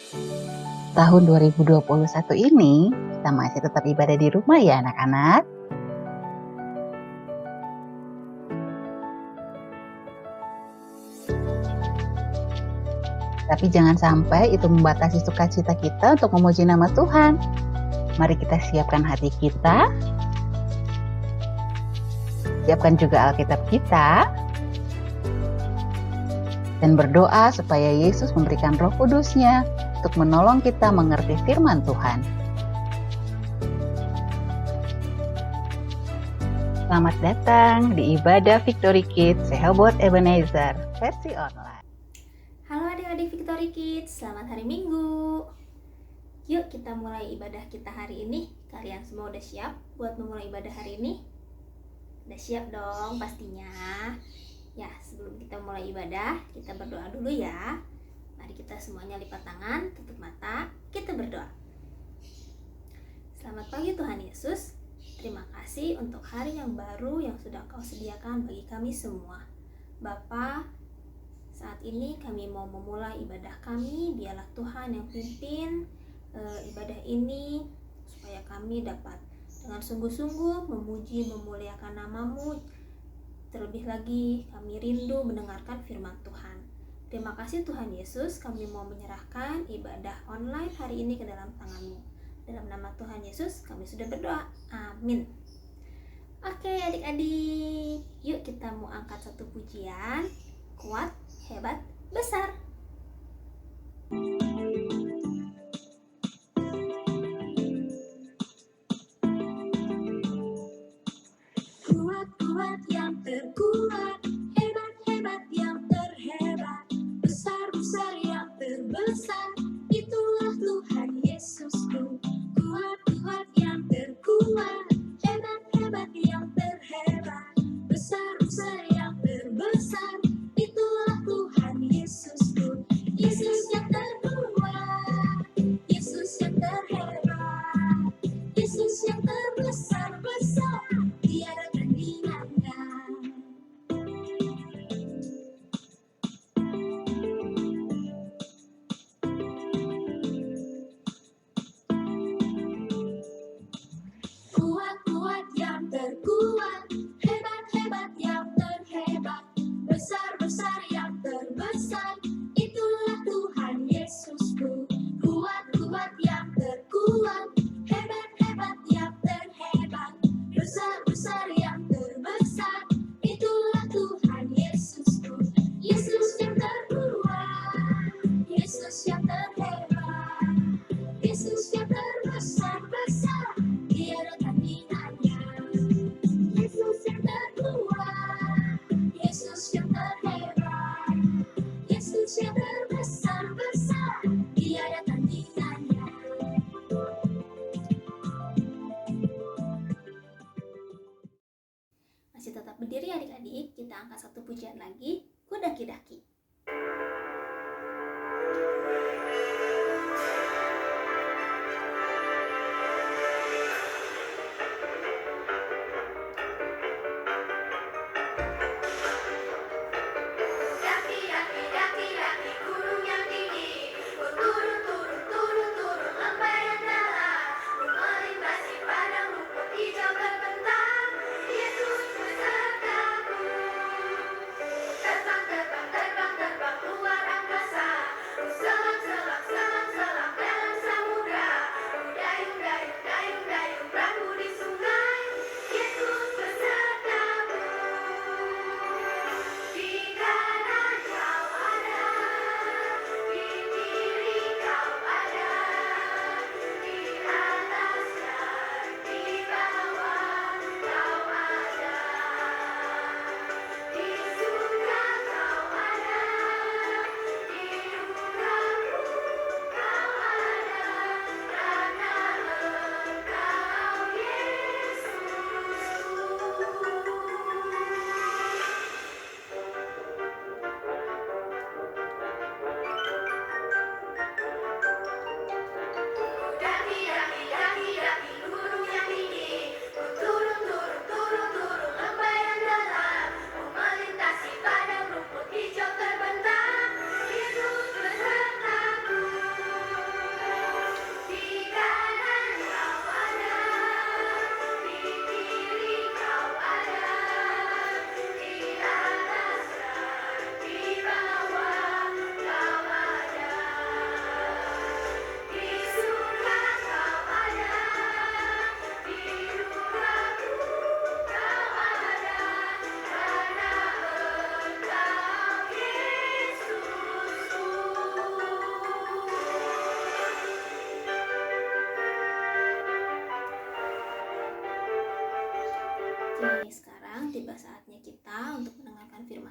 Tahun 2021 ini, kita masih tetap ibadah di rumah ya anak-anak. Tapi jangan sampai itu membatasi sukacita kita untuk memuji nama Tuhan. Mari kita siapkan hati kita, siapkan juga Alkitab kita, dan berdoa supaya Yesus memberikan Roh Kudus-Nya untuk menolong kita mengerti firman Tuhan. Selamat datang di Ibadah Victory Kids Rehoboth Ebenezer versi online. Halo adik-adik Victory Kids, selamat hari Minggu. Yuk kita mulai ibadah kita hari ini. Kalian semua udah siap buat memulai ibadah hari ini? Udah siap dong pastinya. Ya, sebelum kita mulai ibadah, kita berdoa dulu ya. Mari kita semuanya lipat tangan, tutup mata, kita berdoa. Selamat pagi Tuhan Yesus. Terima kasih untuk hari yang baru yang sudah Kau sediakan bagi kami semua. Bapa, saat ini kami mau memulai ibadah kami. Biarlah Tuhan yang pimpin ibadah ini, supaya kami dapat dengan sungguh-sungguh memuji, memuliakan nama-Mu. Terlebih lagi kami rindu mendengarkan firman Tuhan. Terima kasih Tuhan Yesus, kami mau menyerahkan ibadah online hari ini ke dalam tangan-Mu. Dalam nama Tuhan Yesus kami sudah berdoa, amin. Oke adik-adik, yuk kita mau angkat satu pujian. Kuat, hebat, besar. Kuat-kuat yang terkuat, hebat-hebat yang terhebat, besar-besar yang terbesar, itulah Tuhan Yesusku. Kuat-kuat yang terkuat, hebat-hebat yang terhebat, besar-besar yang terbesar, itulah Tuhan Yesusku. Yesus yang terkuat, Yesus yang terhebat, Yesus yang terbesar-besar, tiada tandingannya.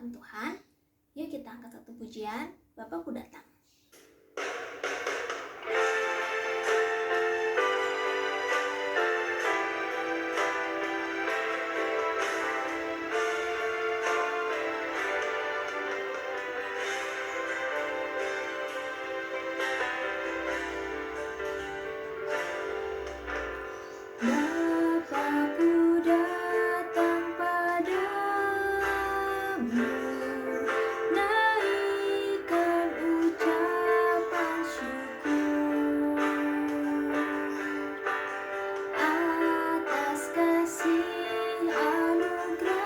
firman Tuhan, yuk kita angkat satu pujian, Bapakku datang. Bapakku datang padamu, naikkan ucapan syukur atas kasih anugerah-Mu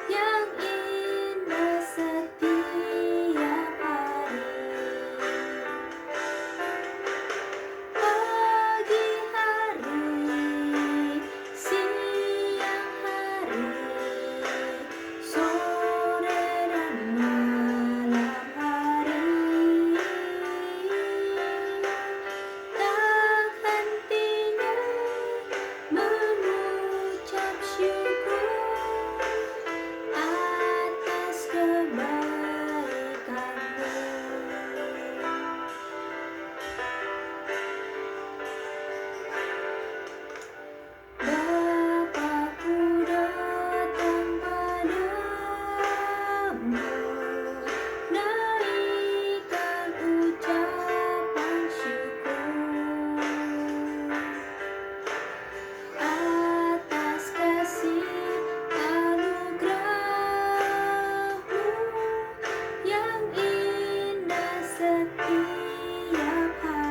yang indah setiap hari. Pagi hari, siang hari, sore dan malam hari, tak hentinya mengucap syukur atas kebaikan-Mu. Bapakku datang padamu, naikkan ucapan syukur atas kasih anugerah-Mu yang indah setiap hari.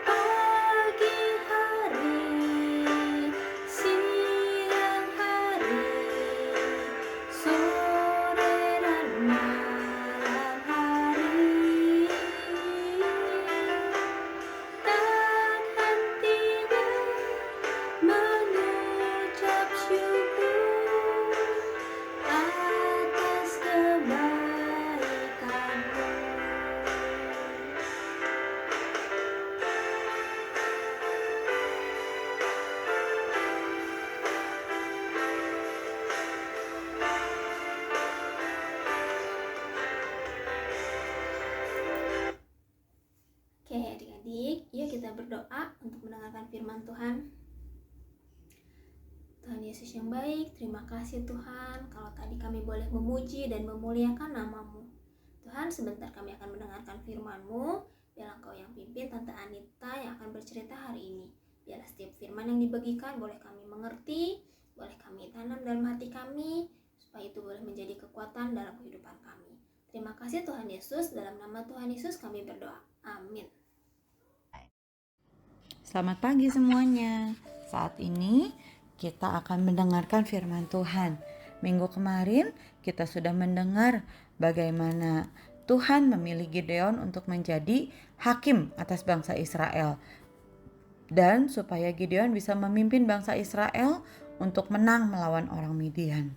Pagi hari, siang hari, sore dan malam hari, tak hentinya mengucap syukur atas kebaikan-Mu. Oke adik-adik, yuk kita berdoa untuk mendengarkan firman Tuhan. Tuhan Yesus yang baik, terima kasih Tuhan kalau tadi kami boleh memuji dan memuliakan nama-Mu. Tuhan, sebentar kami akan mendengarkan firman-Mu. Biarlah Engkau yang pimpin Tante Anita yang akan bercerita hari ini. Biarlah setiap firman yang dibagikan boleh kami mengerti, boleh kami tanam dalam hati kami, supaya itu boleh menjadi kekuatan dalam kehidupan kami. Terima kasih Tuhan Yesus, dalam nama Tuhan Yesus kami berdoa. Amin. Selamat pagi semuanya. Saat ini kita akan mendengarkan firman Tuhan. Minggu kemarin kita sudah mendengar bagaimana Tuhan memilih Gideon untuk menjadi hakim atas bangsa Israel. Dan supaya Gideon bisa memimpin bangsa Israel untuk menang melawan orang Midian.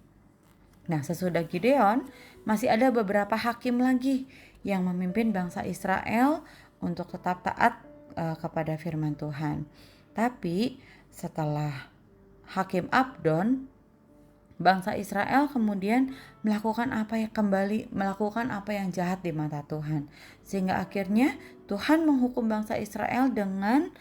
Nah, sesudah Gideon masih ada beberapa hakim lagi yang memimpin bangsa Israel untuk tetap taat kepada firman Tuhan. Tapi setelah Hakim Abdon, bangsa Israel kemudian melakukan apa yang jahat di mata Tuhan, sehingga akhirnya Tuhan menghukum bangsa Israel dengan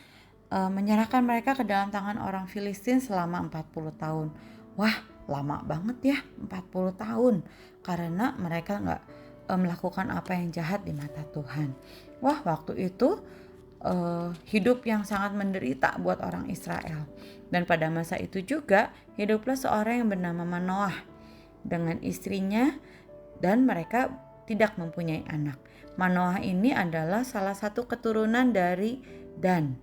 menyerahkan mereka ke dalam tangan orang Filistin selama 40 tahun. Wah, lama banget ya, 40 tahun, karena mereka gak melakukan apa yang jahat di mata Tuhan. Wah, waktu itu hidup yang sangat menderita buat orang Israel. Dan pada masa itu juga hiduplah seorang yang bernama Manoah dengan istrinya, dan mereka tidak mempunyai anak. Manoah ini adalah salah satu keturunan dari Dan.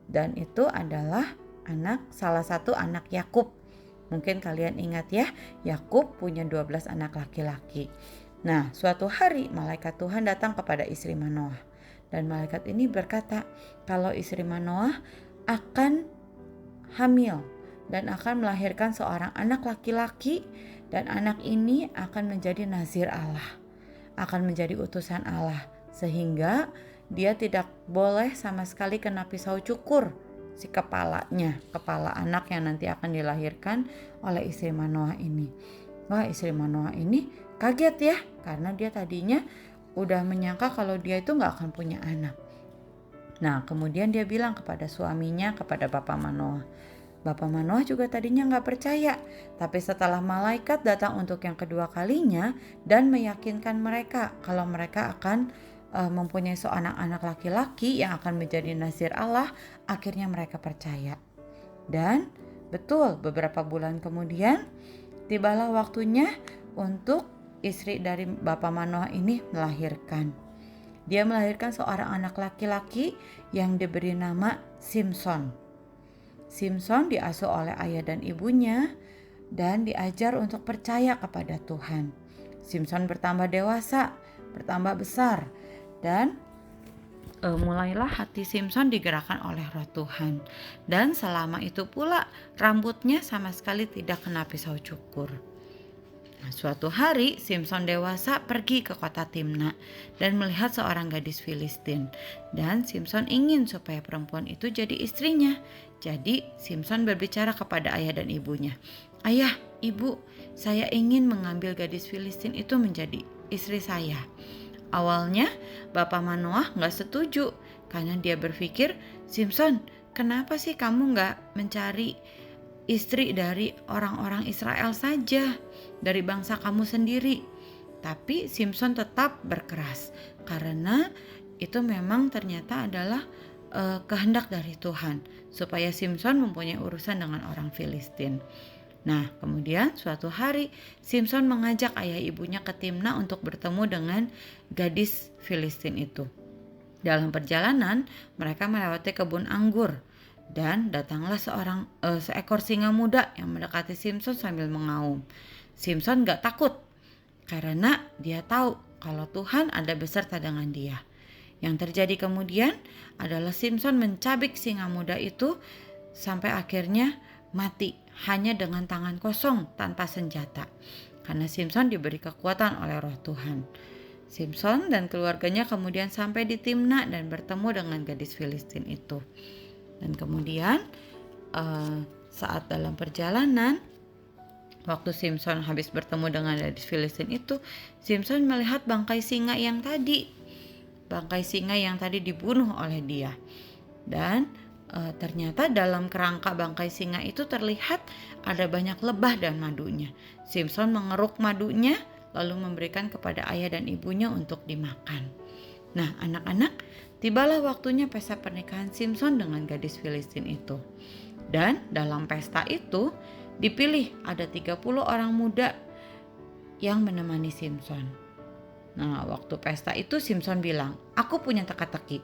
Dan itu adalah salah satu anak Yakub. Mungkin kalian ingat ya, Yakub punya 12 anak laki-laki. Nah, suatu hari malaikat Tuhan datang kepada istri Manoah. Dan malaikat ini berkata kalau istri Manoah akan hamil dan akan melahirkan seorang anak laki-laki, dan anak ini akan menjadi nazir Allah, akan menjadi utusan Allah, sehingga dia tidak boleh sama sekali kena pisau cukur si kepala anak yang nanti akan dilahirkan oleh istri Manoah ini. Wah, istri Manoah ini kaget ya, karena dia tadinya udah menyangka kalau dia itu gak akan punya anak. Nah, kemudian dia bilang kepada suaminya, kepada Bapak Manoah. Bapak Manoah juga tadinya gak percaya, tapi setelah malaikat datang untuk yang kedua kalinya dan meyakinkan mereka kalau mereka akan mempunyai seorang anak laki-laki yang akan menjadi nazir Allah, akhirnya mereka percaya. Dan betul, beberapa bulan kemudian tibalah waktunya untuk istri dari Bapak Manoah ini melahirkan. Dia melahirkan seorang anak laki-laki yang diberi nama Simson. Simson diasuh oleh ayah dan ibunya dan diajar untuk percaya kepada Tuhan. Simson bertambah dewasa, bertambah besar, dan mulailah hati Simson digerakkan oleh Roh Tuhan. Dan selama itu pula rambutnya sama sekali tidak kena pisau cukur. Nah, suatu hari Simson dewasa pergi ke kota Timna dan melihat seorang gadis Filistin. Dan Simson ingin supaya perempuan itu jadi istrinya. Jadi Simson berbicara kepada ayah dan ibunya. Ayah, ibu, saya ingin mengambil gadis Filistin itu menjadi istri saya. Awalnya Bapak Manoah gak setuju karena dia berpikir, Simson, kenapa sih kamu gak mencari istri dari orang-orang Israel saja, dari bangsa kamu sendiri? Tapi Simson tetap berkeras karena itu memang ternyata adalah kehendak dari Tuhan supaya Simson mempunyai urusan dengan orang Filistin. Nah, kemudian suatu hari Simson mengajak ayah ibunya ke Timna untuk bertemu dengan gadis Filistin itu. Dalam perjalanan, mereka melewati kebun anggur dan datanglah seekor singa muda yang mendekati Simson sambil mengaum. Simson gak takut karena dia tahu kalau Tuhan ada beserta dengan dia. Yang terjadi kemudian adalah Simson mencabik singa muda itu sampai akhirnya mati hanya dengan tangan kosong tanpa senjata, karena Simson diberi kekuatan oleh Roh Tuhan. Simson dan keluarganya kemudian sampai di Timna dan bertemu dengan gadis Filistin itu. Dan kemudian saat dalam perjalanan, waktu Simson habis bertemu dengan gadis Filistin itu, Simson melihat bangkai singa yang tadi dibunuh oleh dia. Dan ternyata dalam kerangka bangkai singa itu terlihat ada banyak lebah dan madunya. Simson mengeruk madunya lalu memberikan kepada ayah dan ibunya untuk dimakan. Nah, anak-anak, tibalah waktunya pesta pernikahan Simson dengan gadis Filistin itu. Dan dalam pesta itu dipilih ada 30 orang muda yang menemani Simson. Nah, waktu pesta itu Simson bilang, aku punya teka-teki.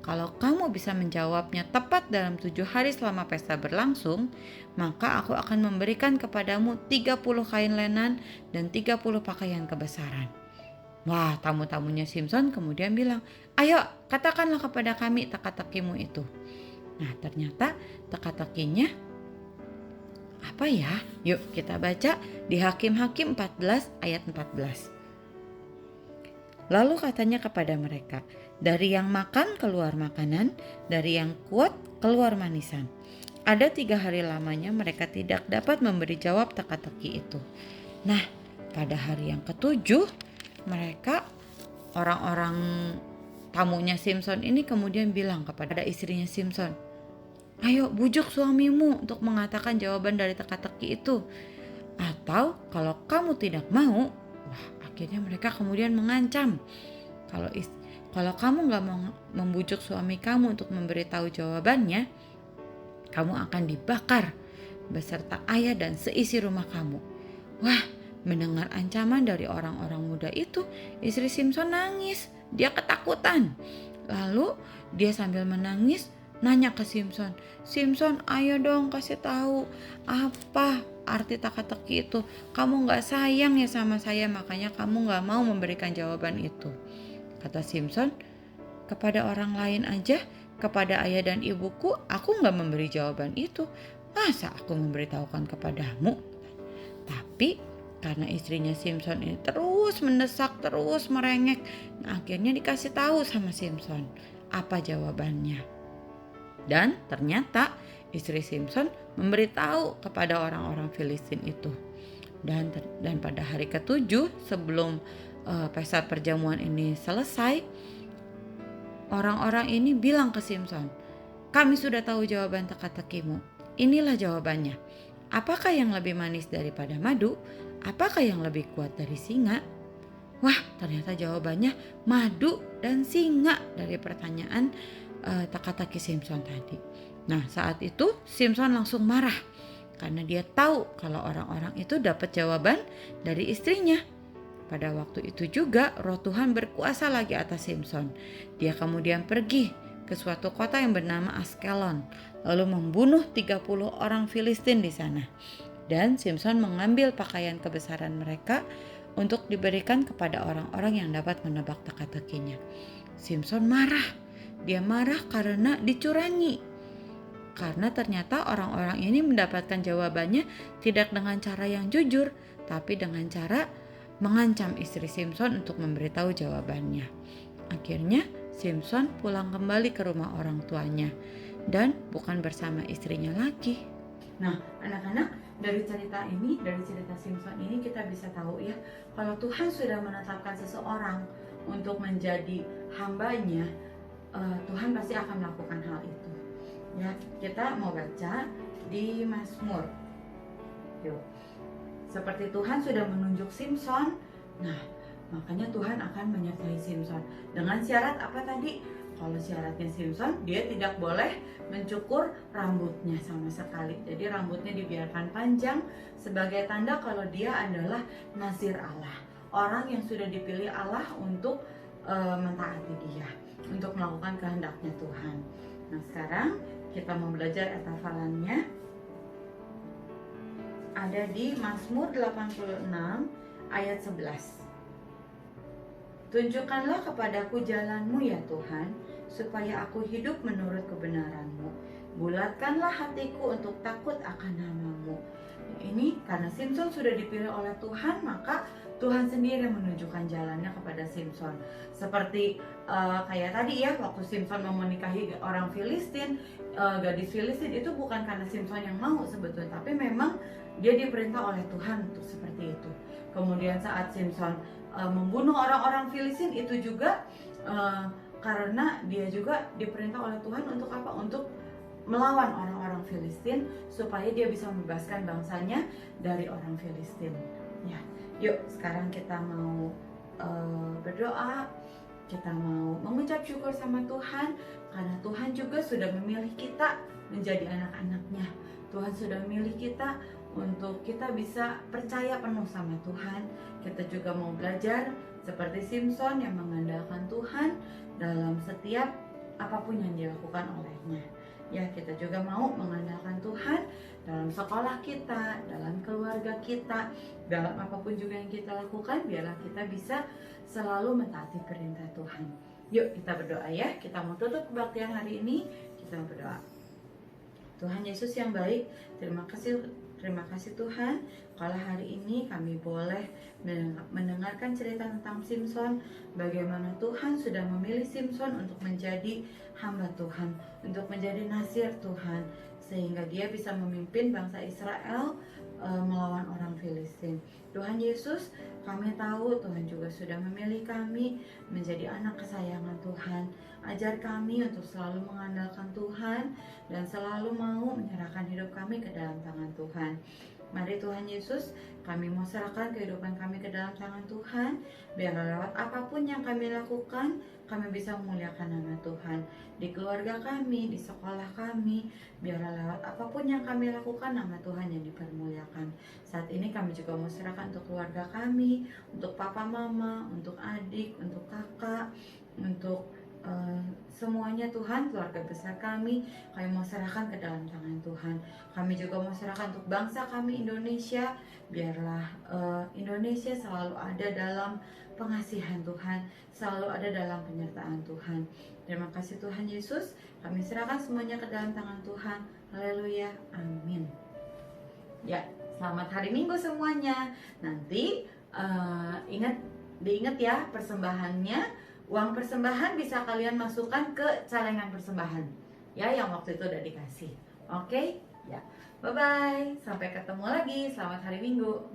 Kalau kamu bisa menjawabnya tepat dalam 7 hari selama pesta berlangsung, maka aku akan memberikan kepadamu 30 kain lenan dan 30 pakaian kebesaran. Wah, tamu-tamunya Simson kemudian bilang, ayo katakanlah kepada kami teka-tekimu itu. Nah, ternyata teka-tekinya apa ya? Yuk kita baca di Hakim-Hakim 14 ayat 14. Lalu katanya kepada mereka, dari yang makan keluar makanan, dari yang kuat keluar manisan. Ada 3 hari lamanya mereka tidak dapat memberi jawab teka-teki itu. Nah, pada hari yang ke-7, mereka orang-orang tamunya Simson ini kemudian bilang kepada istrinya Simson, ayo bujuk suamimu untuk mengatakan jawaban dari teka-teki itu. Atau kalau kamu tidak mau, akhirnya mereka kemudian mengancam, kalau kamu gak mau membujuk suami kamu untuk memberitahu jawabannya, kamu akan dibakar beserta ayah dan seisi rumah kamu. Wah, mendengar ancaman dari orang-orang muda itu, istri Simson nangis, dia ketakutan. Lalu dia sambil menangis nanya ke Simson, Simson ayo dong kasih tahu apa arti teka-teki itu. Kamu gak sayang ya sama saya, makanya kamu gak mau memberikan jawaban itu. Kata Simson, kepada orang lain aja, kepada ayah dan ibuku, aku gak memberi jawaban itu. Masa aku memberitahukan kepadamu? Tapi karena istrinya Simson ini terus mendesak, terus merengek, akhirnya dikasih tahu sama Simson apa jawabannya. Dan ternyata istri Simson memberitahu kepada orang-orang Filistin itu. Dan pada hari ke-7 sebelum pesta perjamuan ini selesai, orang-orang ini bilang ke Simson, "Kami sudah tahu jawaban teka-tekimu. Inilah jawabannya. Apakah yang lebih manis daripada madu? Apakah yang lebih kuat dari singa?" Wah, ternyata jawabannya madu dan singa dari pertanyaan teka-teki Simson tadi. Nah, saat itu Simson langsung marah karena dia tahu kalau orang-orang itu dapat jawaban dari istrinya. Pada waktu itu juga roh Tuhan berkuasa lagi atas Simson. Dia kemudian pergi ke suatu kota yang bernama Askelon, lalu membunuh 30 orang Filistin di sana. Dan Simson mengambil pakaian kebesaran mereka untuk diberikan kepada orang-orang yang dapat menebak teka-tekinya. Simson marah. Dia marah karena dicurangi. Karena ternyata orang-orang ini mendapatkan jawabannya tidak dengan cara yang jujur, tapi dengan cara mengancam istri Simson untuk memberitahu jawabannya. Akhirnya Simson pulang kembali ke rumah orang tuanya dan bukan bersama istrinya lagi. Nah, anak-anak, dari cerita ini, dari cerita Simson ini kita bisa tahu ya, kalau Tuhan sudah menetapkan seseorang untuk menjadi hambanya, Tuhan pasti akan melakukan hal itu. Ya, kita mau baca di Mazmur. Yuk. Seperti Tuhan sudah menunjuk Simson, nah makanya Tuhan akan menyertai Simson. Dengan syarat apa tadi? Kalau syaratnya Simson, dia tidak boleh mencukur rambutnya sama sekali. Jadi rambutnya dibiarkan panjang sebagai tanda kalau dia adalah nazir Allah. Orang yang sudah dipilih Allah untuk mentaati dia, untuk melakukan kehendaknya Tuhan. Nah, sekarang kita mau belajar hafalannya. Ada di Mazmur 86 ayat 11. Tunjukkanlah kepadaku jalan-Mu ya Tuhan, supaya aku hidup menurut kebenaran-Mu. Bulatkanlah hatiku untuk takut akan nama-Mu. Ini karena Simson sudah dipilih oleh Tuhan, maka Tuhan sendiri menunjukkan jalannya kepada Simson. Seperti kayak tadi ya, waktu Simson mau menikahi orang Filistin, gadis Filistin itu bukan karena Simson yang mau sebetulnya, tapi memang dia diperintah oleh Tuhan untuk seperti itu. Kemudian saat Simson membunuh orang-orang Filistin itu juga karena dia juga diperintah oleh Tuhan untuk apa? Untuk melawan orang-orang Filistin supaya dia bisa membebaskan bangsanya dari orang Filistin. Ya, yuk sekarang kita mau berdoa, kita mau mengucap syukur sama Tuhan karena Tuhan juga sudah memilih kita menjadi anak-anaknya. Tuhan sudah memilih kita untuk kita bisa percaya penuh sama Tuhan. Kita juga mau belajar seperti Simson yang mengandalkan Tuhan dalam setiap apapun yang dilakukan olehnya. Ya, kita juga mau mengandalkan Tuhan dalam sekolah kita, dalam keluarga kita, dalam apapun juga yang kita lakukan, biarlah kita bisa selalu mentaati perintah Tuhan. Yuk kita berdoa ya, kita mau tutup kebaktian hari ini, kita mau berdoa. Tuhan Yesus yang baik, terima kasih Tuhan, kalau hari ini kami boleh mendengarkan cerita tentang Simson, bagaimana Tuhan sudah memilih Simson untuk menjadi hamba Tuhan, untuk menjadi nazir Tuhan, sehingga dia bisa memimpin bangsa Israel melawan orang Filistin. Tuhan Yesus, kami tahu Tuhan juga sudah memilih kami menjadi anak kesayangan Tuhan. Ajar kami untuk selalu mengandalkan Tuhan dan selalu mau menyerahkan hidup kami ke dalam tangan Tuhan. Mari Tuhan Yesus, kami mau serahkan kehidupan kami ke dalam tangan Tuhan. Biarlah lewat apapun yang kami lakukan, kami bisa memuliakan nama Tuhan. Di keluarga kami, di sekolah kami, biarlah lewat apapun yang kami lakukan, nama Tuhan yang dipermuliakan. Saat ini kami juga mau serahkan untuk keluarga kami, untuk papa mama, untuk adik, untuk kakak, untuk semuanya Tuhan, keluarga besar kami mau serahkan ke dalam tangan Tuhan. Kami juga mau serahkan untuk bangsa kami Indonesia, biarlah Indonesia selalu ada dalam pengasihan Tuhan, selalu ada dalam penyertaan Tuhan. Terima kasih Tuhan Yesus, kami serahkan semuanya ke dalam tangan Tuhan. Haleluya, amin. Ya, selamat hari Minggu semuanya. Nanti diingat ya persembahannya. Uang persembahan bisa kalian masukkan ke celengan persembahan. ya yang waktu itu udah dikasih. Oke? Ya. Bye bye. Sampai ketemu lagi. Selamat hari Minggu.